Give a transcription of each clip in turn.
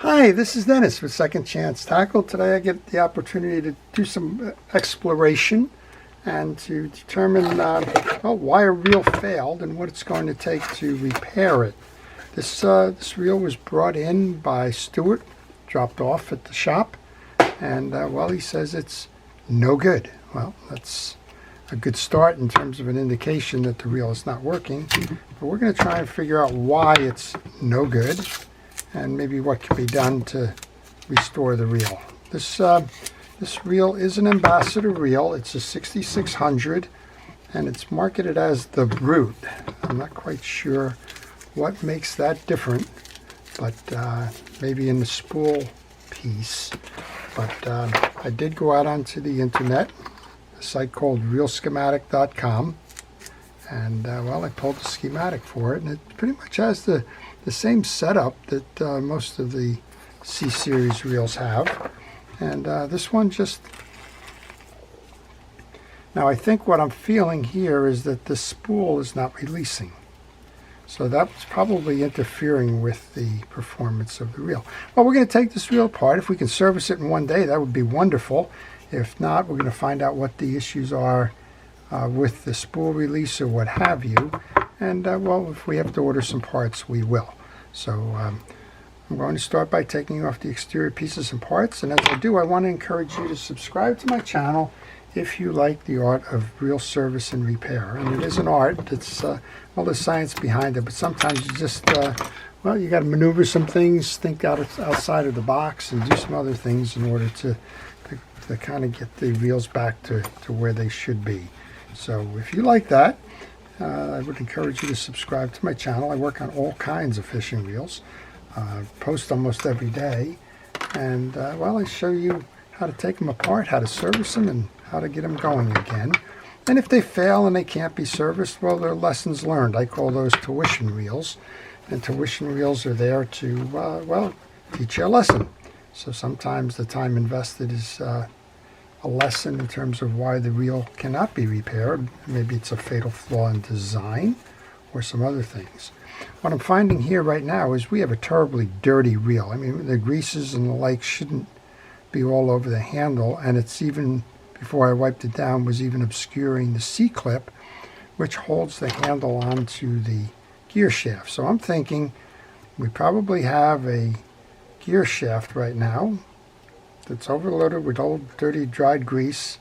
Hi, this is Dennis with Second Chance Tackle. Today I get the opportunity to do some exploration and to determine why a reel failed and what it's going to take to repair it. This reel was brought in by Stuart, dropped off at the shop, and he says it's no good. Well, that's a good start in terms of an indication that the reel is not working, but we're going to try and figure out why it's no good and maybe what can be done to restore the reel. This reel is an Ambassador reel. It's a 6600 and it's marketed as the Brute. I'm not quite sure what makes that different, but maybe in the spool piece. But I did go out onto the internet, a site called realschematic.com, and I pulled the schematic for it, and it pretty much has the same setup that most of the C-Series reels have. And this one just... Now I think what I'm feeling here is that the spool is not releasing. So that's probably interfering with the performance of the reel. Well, we're going to take this reel apart. If we can service it in one day, that would be wonderful. If not, we're going to find out what the issues are with the spool release or what have you. And if we have to order some parts, we will. So I'm going to start by taking off the exterior pieces and parts. And as I do, I want to encourage you to subscribe to my channel if you like the art of reel service and repair. And it is an art. It's there's science behind it, but sometimes you just you got to maneuver some things, think outside of the box, and do some other things in order to kind of get the reels back to where they should be. So if you like that, I would encourage you to subscribe to my channel. I work on all kinds of fishing reels, post almost every day, and I show you how to take them apart, how to service them, and how to get them going again. And if they fail and they can't be serviced, well, they're lessons learned. I call those tuition reels, and tuition reels are there to teach you a lesson. So sometimes the time invested is a lesson in terms of why the reel cannot be repaired. Maybe it's a fatal flaw in design or some other things. What I'm finding here right now is we have a terribly dirty reel. I mean, the greases and the like shouldn't be all over the handle, and it's even, before I wiped it down, was even obscuring the C-clip, which holds the handle onto the gear shaft. So I'm thinking we probably have a gear shaft right now that's overloaded with old dirty dried grease,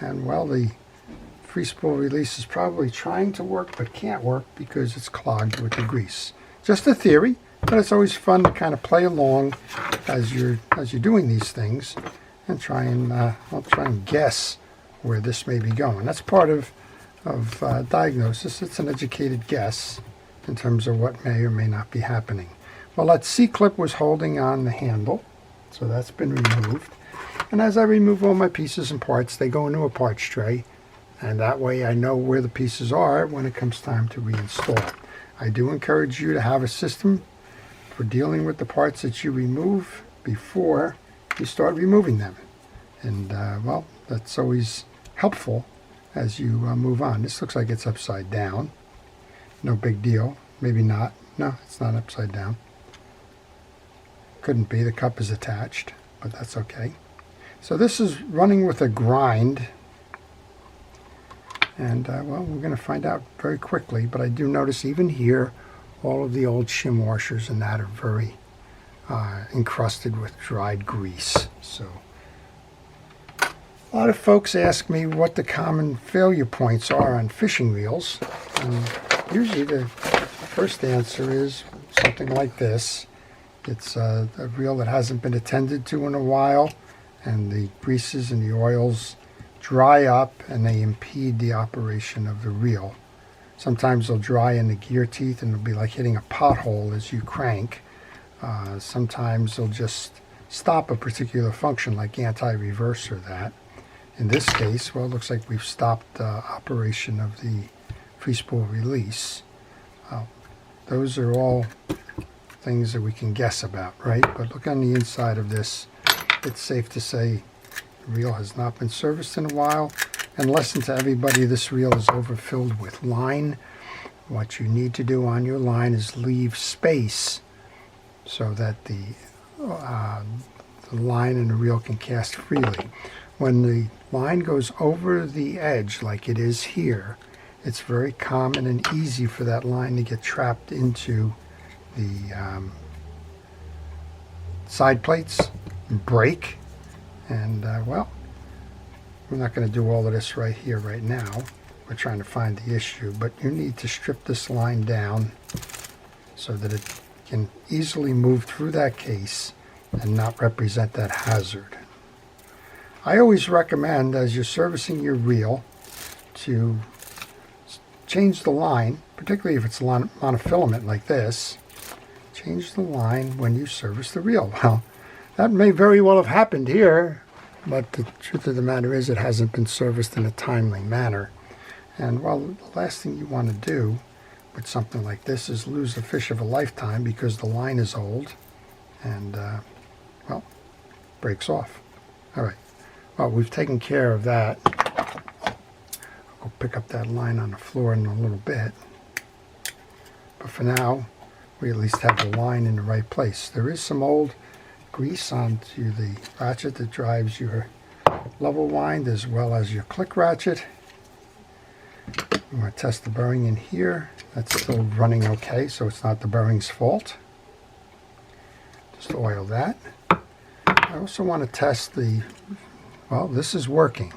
and the free spool release is probably trying to work but can't work because it's clogged with the grease. Just a theory, but it's always fun to kind of play along as you're doing these things and try and guess where this may be going. That's part of diagnosis. It's an educated guess in terms of what may or may not be happening. Well, that C-clip was holding on the handle, so that's been removed. And as I remove all my pieces and parts, they go into a parts tray, and that way I know where the pieces are when it comes time to reinstall. I do encourage you to have a system for dealing with the parts that you remove before you start removing them. And that's always helpful as you move on. This looks like it's upside down. No big deal. Maybe not. No, it's not upside down. Couldn't be. The cup is attached, but that's okay. So this is running with a grind, and we're going to find out very quickly. But I do notice even here, all of the old shim washers and that are very encrusted with dried grease. So a lot of folks ask me what the common failure points are on fishing reels, and usually the first answer is something like this. It's a reel that hasn't been attended to in a while, and the greases and the oils dry up and they impede the operation of the reel. Sometimes they'll dry in the gear teeth and it'll be like hitting a pothole as you crank. Sometimes they'll just stop a particular function like anti-reverse or that. In this case, it looks like we've stopped operation of the free spool release. Those are all things that we can guess about, right? But look on the inside of this. It's safe to say the reel has not been serviced in a while. And lesson to everybody, this reel is overfilled with line. What you need to do on your line is leave space so that the the line and the reel can cast freely. When the line goes over the edge like it is here, it's very common and easy for that line to get trapped into the side plates and break. And well, we're not going to do all of this right here right now. We're trying to find the issue, but you need to strip this line down so that it can easily move through that case and not represent that hazard. I always recommend, as you're servicing your reel, to change the line, particularly if it's monofilament like this. Change the line when you service the reel. Well, that may very well have happened here, but the truth of the matter is it hasn't been serviced in a timely manner. And well, the last thing you want to do with something like this is lose the fish of a lifetime because the line is old and, well, breaks off. All right. Well, we've taken care of that. I'll go pick up that line on the floor in a little bit. But for now, we at least have the line in the right place. There is some old grease onto the ratchet that drives your level wind as well as your click ratchet. I'm going to test the bearing in here. That's still running okay, so it's not the bearing's fault. Just oil that. I also want to test the, well, this is working.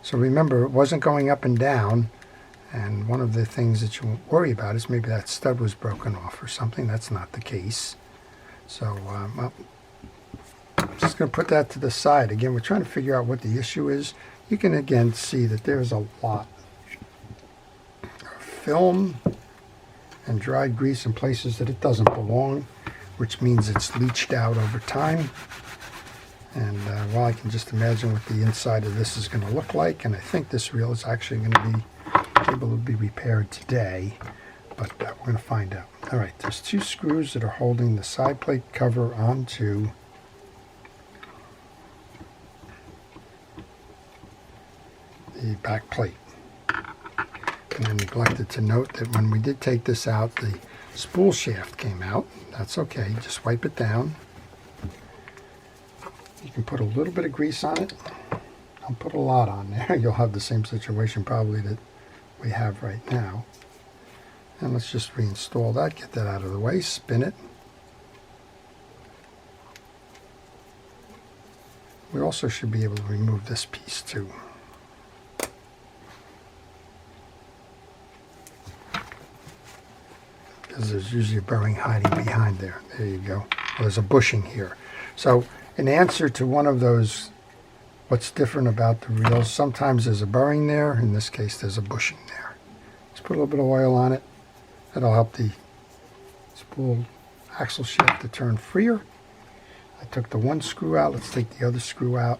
So remember, it wasn't going up and down, and one of the things that you won't worry about is maybe that stud was broken off or something. That's not the case. So well, I'm just going to put that to the side. Again, we're trying to figure out what the issue is. You can again see that there's a lot of film and dried grease in places that it doesn't belong, which means it's leached out over time. And well, I can just imagine what the inside of this is going to look like, and I think this reel is actually going to be able to be repaired today, but we're going to find out. All right, there's two screws that are holding the side plate cover onto the back plate. And I neglected to note that when we did take this out, the spool shaft came out. That's okay, just wipe it down. You can put a little bit of grease on it. Don't put a lot on there. You'll have the same situation probably that we have right now. And let's just reinstall that, get that out of the way, spin it. We also should be able to remove this piece too. Because there's usually a bearing hiding behind there. There you go. Well, there's a bushing here. So in answer to one of those, what's different about the reels, sometimes there's a bearing there. In this case, there's a bushing there. Let's put a little bit of oil on it. That'll help the spool axle shaft to turn freer. I took the one screw out. Let's take the other screw out.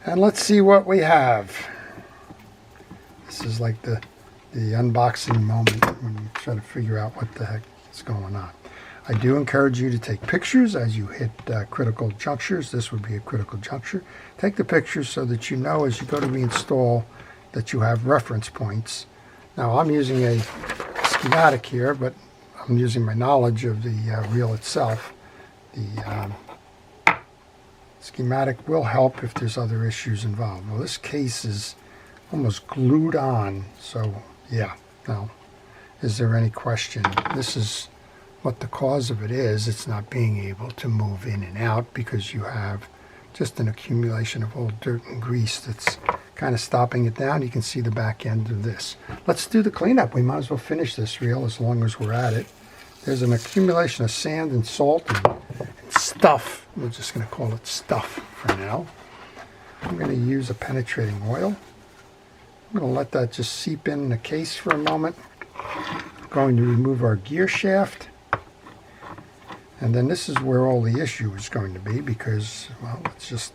And let's see what we have. This is like the unboxing moment when you try to figure out what the heck is going on. I do encourage you to take pictures as you hit critical junctures. This would be a critical juncture. Take the pictures so that you know as you go to reinstall that you have reference points. Now I'm using a schematic here, but I'm using my knowledge of the reel itself. The schematic will help if there's other issues involved. Well, this case is almost glued on, so yeah. Now, is there any question? This is what the cause of it is. It's not being able to move in and out because you have just an accumulation of old dirt and grease that's kind of stopping it down. You can see the back end of this. Let's do the cleanup. We might as well finish this reel as long as we're at it. There's an accumulation of sand and salt and stuff. We're just going to call it stuff for now. I'm going to use a penetrating oil. I'm going to let that just seep in the case for a moment. I'm going to remove our gear shaft. And then this is where all the issue is going to be because, well, it's just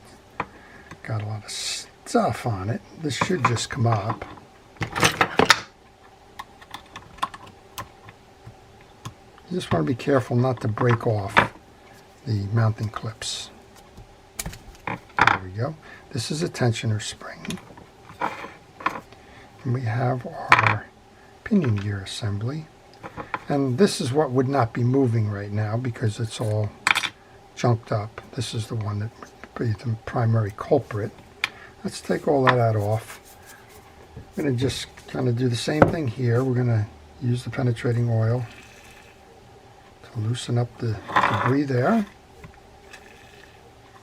got a lot of stuff on it. This should just come up. You just want to be careful not to break off the mounting clips. There we go. This is a tensioner spring. And we have our pinion gear assembly. And this is what would not be moving right now because it's all junked up. This is the one that would be the primary culprit. Let's take all that out off. I'm going to just kind of do the same thing here. We're going to use the penetrating oil to loosen up the debris there.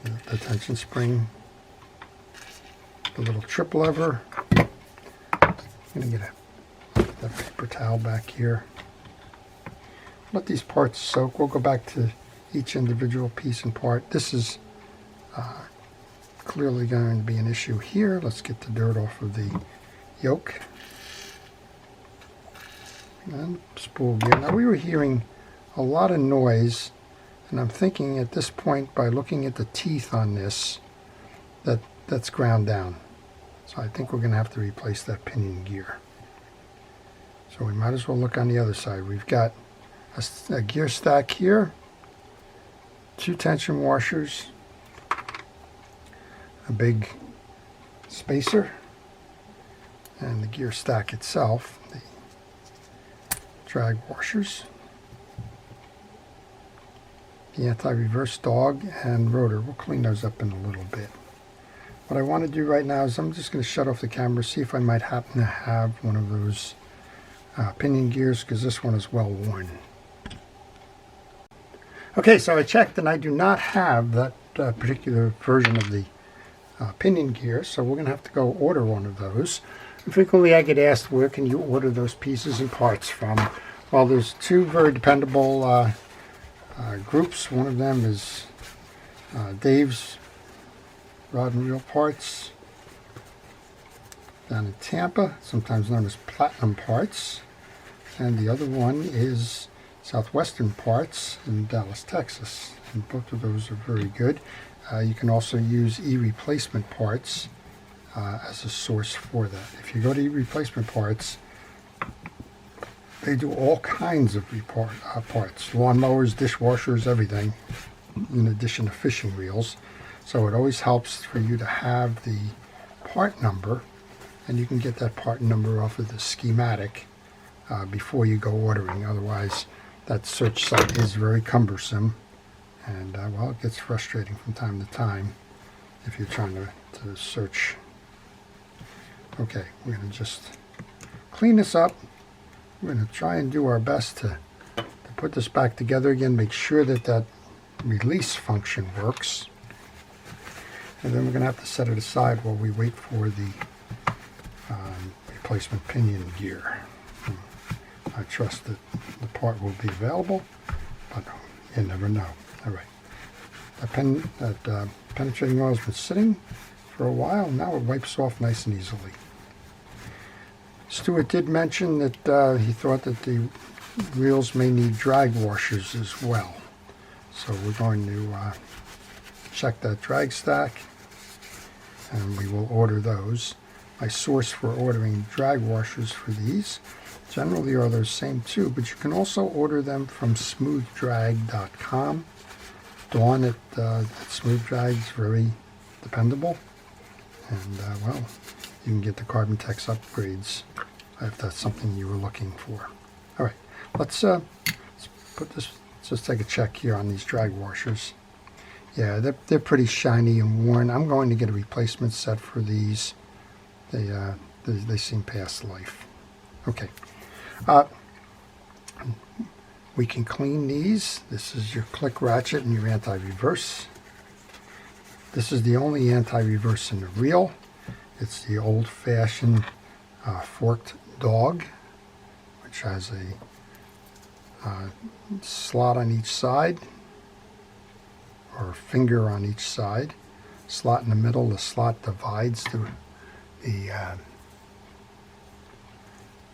The tension spring, the little trip lever. I'm going to get that paper towel back here. Let these parts soak. We'll go back to each individual piece and part. This is clearly going to be an issue here. Let's get the dirt off of the yoke. And spool gear. Now we were hearing a lot of noise, and I'm thinking at this point, by looking at the teeth on this, that's ground down. So I think we're going to have to replace that pinion gear. So we might as well look on the other side. We've got a gear stack here, 2 tension washers, a big spacer, and the gear stack itself, the drag washers, the anti-reverse dog and rotor. We'll clean those up in a little bit. What I want to do right now is I'm just going to shut off the camera, see if I might happen to have one of those pinion gears, because this one is well worn. Okay, so I checked and I do not have that particular version of the pinion gear, so we're going to have to go order one of those. And frequently I get asked, where can you order those pieces and parts from? Well, there's 2 very dependable groups. One of them is Dave's Rod and Reel Parts down in Tampa, sometimes known as Platinum Parts. And the other one is Southwestern Parts in Dallas, Texas. And both of those are very good. You can also use e-replacement parts as a source for that. If you go to e-replacement parts, they do all kinds of parts. Lawnmowers, dishwashers, everything, in addition to fishing reels. So it always helps for you to have the part number, and you can get that part number off of the schematic before you go ordering. Otherwise, that search site is very cumbersome, and well, it gets frustrating from time to time if you're trying to search. Okay, we're going to just clean this up. We're going to try and do our best to put this back together again, make sure that that release function works. And then we're going to have to set it aside while we wait for the replacement pinion gear. I trust that the part will be available, but you never know. All right. That penetrating oil has been sitting for a while. Now it wipes off nice and easily. Stuart did mention that he thought that the reels may need drag washers as well. So we're going to check that drag stack, and we will order those. My source for ordering drag washers for these generally are those same 2, but you can also order them from smoothdrag.com. Dawn at Smooth Drag is very dependable, and well, you can get the Carbon Tex upgrades if that's something you were looking for. All right, let's put this. Let's just take a check here on these drag washers. Yeah, they're pretty shiny and worn. I'm going to get a replacement set for these. They seem past life. Okay. We can clean these. This is your click ratchet and your anti-reverse. This is the only anti-reverse in the reel. It's the old-fashioned forked dog, which has a slot on each side, or finger on each side. Slot in the middle. The slot divides the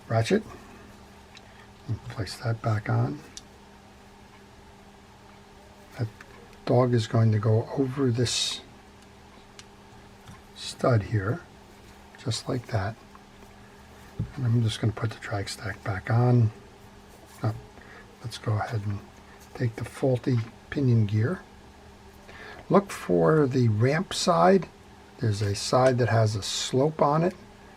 ratchet. Place that back on. That dog is going to go over this stud here, just like that. And I'm just going to put the drag stack back on. Oh, let's go ahead and take the faulty pinion gear. Look for the ramp side. There's a side that has a slope on it.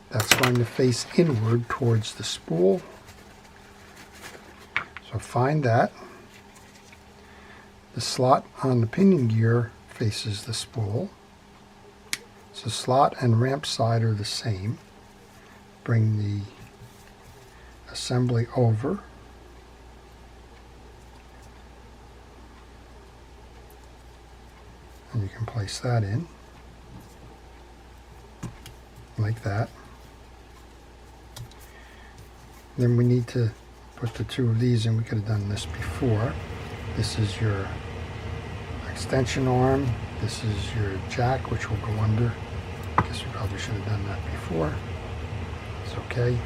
That's going to face inward towards the spool. find that. The slot on the pinion gear faces the spool. So slot and ramp side are the same. Bring the assembly over. And you can place that in like that. Then we need to put the two of these in. We could have done this before. This is your extension arm. This is your jack, which will go under. I guess we probably should have done that before. It's okay.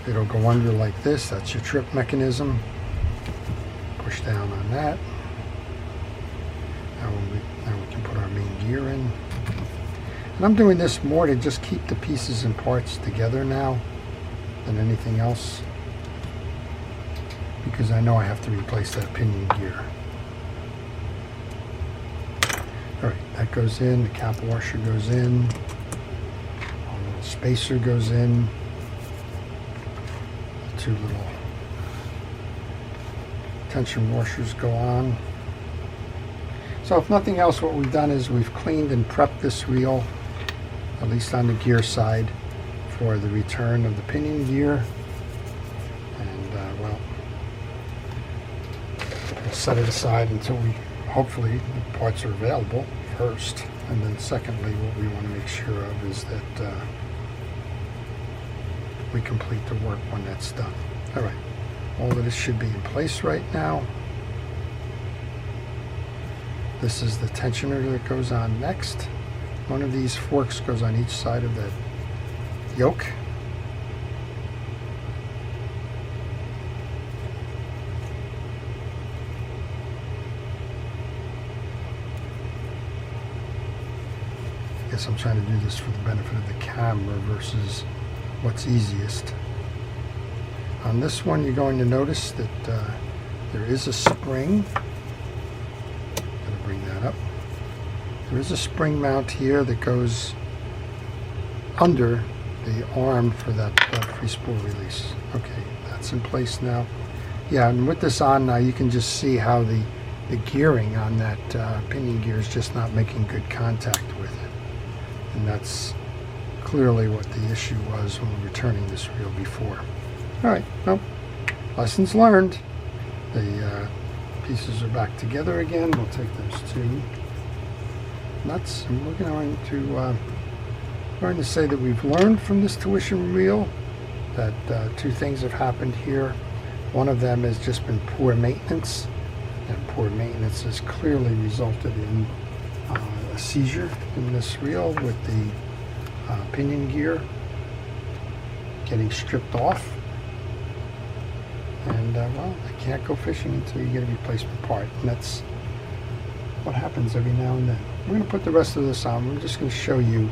It'll go under like this. That's your trip mechanism. Push down on that. Now we can put our main gear in. And I'm doing this more to just keep the pieces and parts together now than anything else, because I know I have to replace that pinion gear. Alright, that goes in, the cap washer goes in, a little spacer goes in, the two little tension washers go on. So if nothing else, what we've done is we've cleaned and prepped this reel, at least on the gear side, for the return of the pinion gear. And well, we'll set it aside until hopefully the parts are available first. And then secondly, what we want to make sure of is that we complete the work when that's done. All right, all of this should be in place right now. This is the tensioner that goes on next. One of these forks goes on each side of that yoke. I guess I'm trying to do this for the benefit of the camera versus what's easiest. On this one, you're going to notice that there is a spring. I'm going to bring that up. There is a spring mount here that goes under the arm for that free spool release. Okay, that's in place now. Yeah, and with this on now, you can just see how the gearing on that pinion gear is just not making good contact with it. And that's clearly what the issue was when we were turning this reel before. All right, well, lessons learned. The pieces are back together again. We'll take those two nuts, and we're going to say that we've learned from this tuition reel that two things have happened here. One of them has just been poor maintenance, and poor maintenance has clearly resulted in a seizure in this reel with the pinion gear getting stripped off. And well, I can't go fishing until you get a replacement part, and that's what happens every now and then. We're going to put the rest of this on. We're just going to show you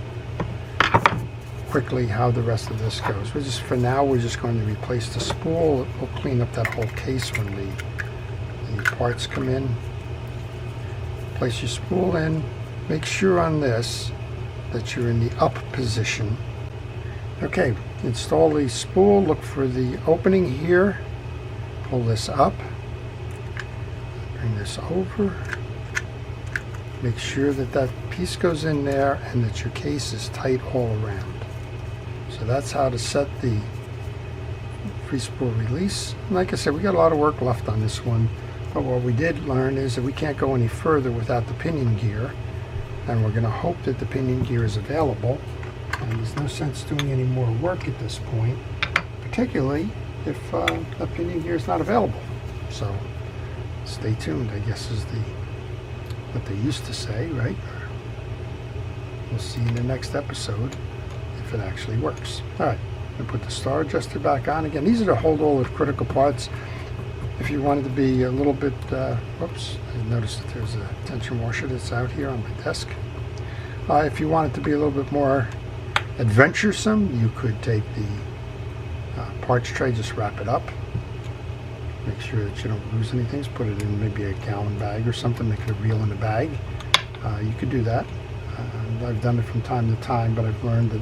quickly how the rest of this goes. For now, we're just going to replace the spool. We'll clean up that whole case when the parts come in. Place your spool in. Make sure on this that you're in the up position. Okay, install the spool. Look for the opening here. Pull this up. Bring this over. Make sure that that piece goes in there and that your case is tight all around. So that's how to set the free spool release. And like I said, we got a lot of work left on this one, but what we did learn is that we can't go any further without the pinion gear, and we're going to hope that the pinion gear is available. And there's no sense doing any more work at this point, particularly if the pinion gear is not available. So stay tuned, I guess, is what they used to say, right? We'll see in the next episode if it actually works. All right, I'm going to put the star adjuster back on again. These are to hold all the critical parts. If you wanted to be a little bit, whoops, I noticed that there's a tension washer that's out here on my desk. If you wanted to be a little bit more adventuresome, you could take the parts tray, just wrap it up. Make sure that you don't lose anything. Just put it in maybe a gallon bag or something, make it a reel in a bag. You could do that. I've done it from time to time, but I've learned that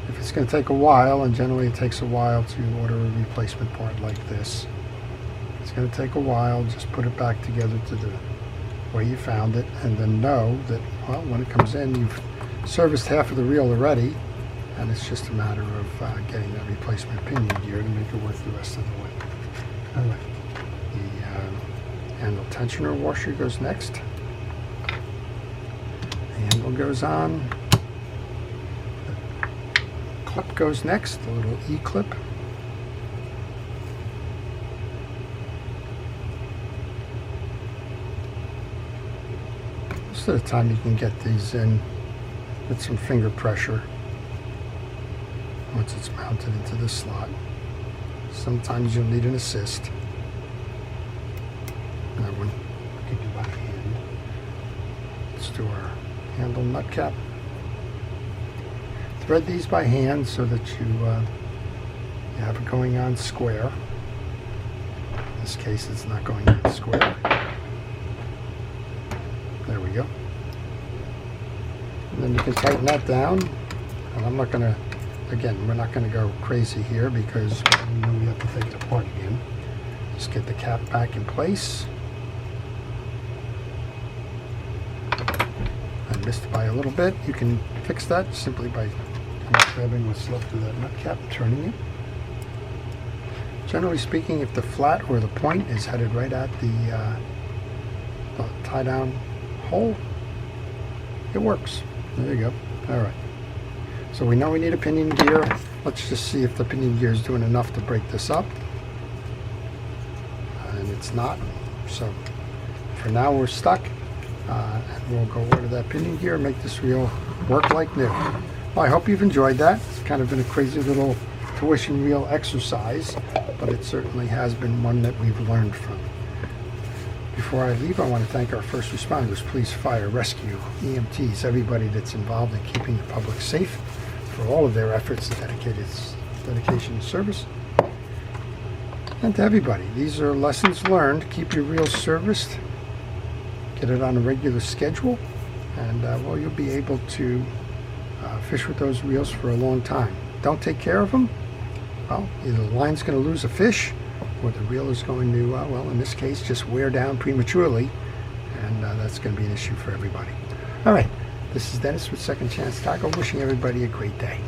if it's going to take a while, and generally it takes a while to order a replacement part like this, going to take a while. Just put it back together to the way you found it, and then know that, well, when it comes in, you've serviced half of the reel already, and it's just a matter of getting that replacement pinion gear to make it work the rest of the way. All right. The handle tensioner washer goes next. The handle goes on. The clip goes next, the little E-clip. Most of the time you can get these in with some finger pressure once it's mounted into the slot. Sometimes you'll need an assist. That one we can do by hand. Let's do our handle nut cap. Thread these by hand so that you have it going on square. In this case, it's not going on square. There we go. And then you can tighten that down. And I'm not going to, again, we're not going to go crazy here because we know we have to take it apart again. Just get the cap back in place. I missed by a little bit. You can fix that simply by grabbing what's left of that nut cap and turning it. Generally speaking, if the flat or the point is headed right at the tie-down hole, it works. There you go. All right. So we know we need a pinion gear. Let's just see if the pinion gear is doing enough to break this up. And it's not. So for now we're stuck. And we'll go order that pinion gear and make this reel work like new. Well, I hope you've enjoyed that. It's kind of been a crazy little tuition reel exercise, but it certainly has been one that we've learned from. Before I leave, I want to thank our first responders, police, fire, rescue, EMTs, everybody that's involved in keeping the public safe for all of their efforts and dedication and service. And to everybody, these are lessons learned. Keep your reels serviced. Get it on a regular schedule, and well, you'll be able to fish with those reels for a long time. Don't take care of them, well, either the line's going to lose a fish, or the reel is going to, well, in this case, just wear down prematurely, and that's going to be an issue for everybody. All right, this is Dennis with Second Chance Tackle, wishing everybody a great day.